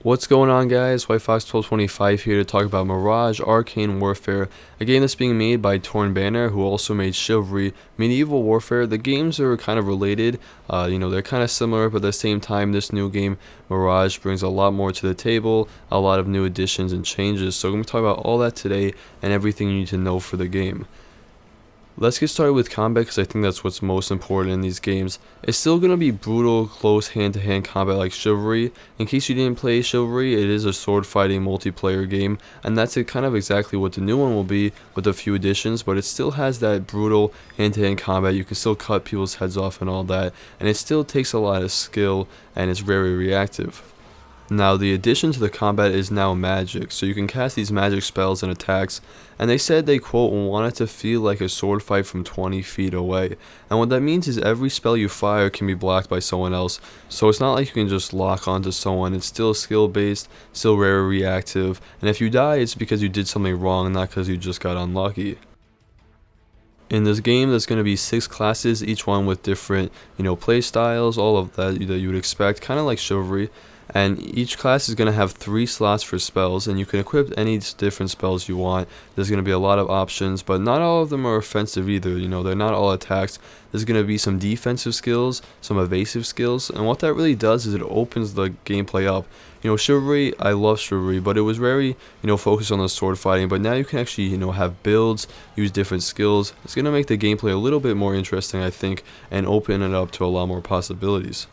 What's going on, guys? White Fox 1225 here to talk about Mirage Arcane Warfare, a game that's being made by Torn Banner, who also made Chivalry Medieval Warfare. The games are kind of related, they're kind of similar, but at the same time, this new game, Mirage, brings a lot more to the table, a lot of new additions and changes. So I'm going to talk about all that today and everything you need to know for the game. Let's get started with combat because I think that's what's most important in these games. It's still going to be brutal, close hand-to-hand combat like Chivalry. In case you didn't play Chivalry, it is a sword-fighting multiplayer game, and that's kind of exactly what the new one will be with a few additions, but it still has that brutal hand-to-hand combat. You can still cut people's heads off and all that, and it still takes a lot of skill, and it's very reactive. Now, the addition to the combat is now magic, so you can cast these magic spells and attacks, and they said they, quote, want it to feel like a sword fight from 20 feet away. And what that means is every spell you fire can be blocked by someone else, so it's not like you can just lock onto someone. It's still skill based, still very reactive, and if you die, it's because you did something wrong, not because you just got unlucky. In this game, there's going to be 6 classes, each one with different, play styles, all of that you would expect, kind of like Chivalry. And each class is going to have 3 slots for spells, and you can equip any different spells you want. There's going to be a lot of options, but not all of them are offensive either. They're not all attacks. There's going to be some defensive skills, some evasive skills, and what that really does is it opens the gameplay up. Chivalry, I love Chivalry, but it was very, focused on the sword fighting, but now you can actually, have builds, use different skills. It's going to make the gameplay a little bit more interesting, I think, and open it up to a lot more possibilities.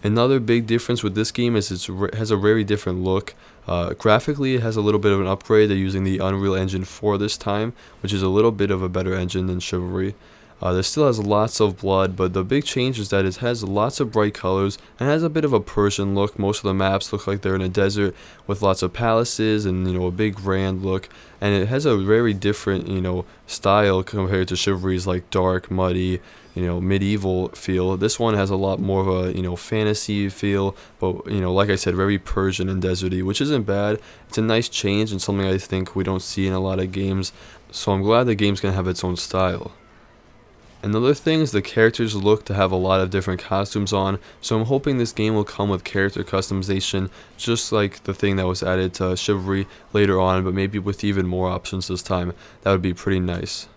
Another big difference with this game is it has a very different look. Graphically, it has a little bit of an upgrade. They're using the Unreal Engine 4 this time, which is a little bit of a better engine than Chivalry. There still has lots of blood, but the big change is that it has lots of bright colors and has a bit of a Persian look. Most of the maps look like they're in a desert with lots of palaces and a big grand look, and it has a very different style compared to Chivalry's like dark, muddy, medieval feel. This one has a lot more of a fantasy feel, but like I said, very Persian and deserty, which isn't bad. It's a nice change and something I think we don't see in a lot of games, so I'm glad the game's gonna have its own style. Another thing is the characters look to have a lot of different costumes on, so I'm hoping this game will come with character customization, just like the thing that was added to Chivalry later on, but maybe with even more options this time. That would be pretty nice.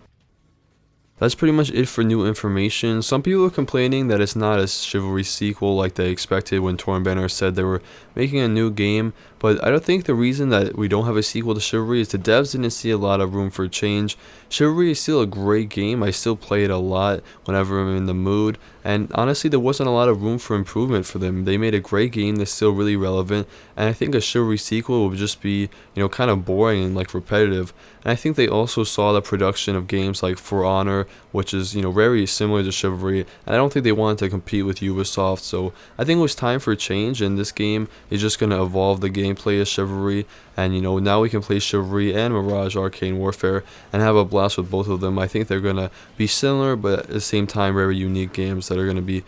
That's pretty much it for new information. Some people are complaining that it's not a Chivalry sequel like they expected when Torn Banner said they were making a new game, but I don't think the reason that we don't have a sequel to Chivalry is the devs didn't see a lot of room for change. Chivalry is still a great game. I still play it a lot whenever I'm in the mood, and honestly there wasn't a lot of room for improvement for them. They made a great game that's still really relevant, and I think a Chivalry sequel would just be kind of boring and like repetitive. And I think they also saw the production of games like For Honor, which is very similar to Chivalry, and I don't think they wanted to compete with Ubisoft, so I think it was time for a change, and this game is just going to evolve the gameplay of Chivalry, and now we can play Chivalry and Mirage Arcane Warfare and have a blast with both of them. I think they're going to be similar, but at the same time very unique games that are going to be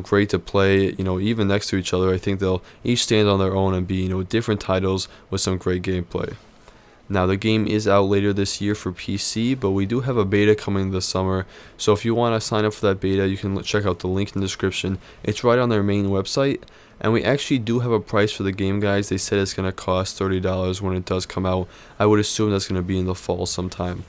great to play even next to each other. I think they'll each stand on their own and be different titles with some great gameplay. Now, the game is out later this year for PC, but we do have a beta coming this summer, so if you want to sign up for that beta, you can check out the link in the description. It's right on their main website, and we actually do have a price for the game, guys. They said it's going to cost $30 when it does come out. I would assume that's going to be in the fall sometime.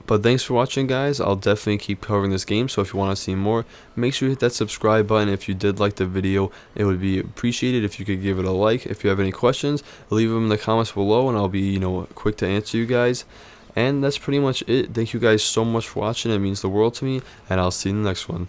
But thanks for watching, guys. I'll definitely keep covering this game, so if you want to see more, make sure you hit that subscribe button. If you did like the video, it would be appreciated if you could give it a like. If you have any questions, leave them in the comments below, and I'll be quick to answer you guys. And that's pretty much it. Thank you guys so much for watching. It means the world to me, and I'll see you in the next one.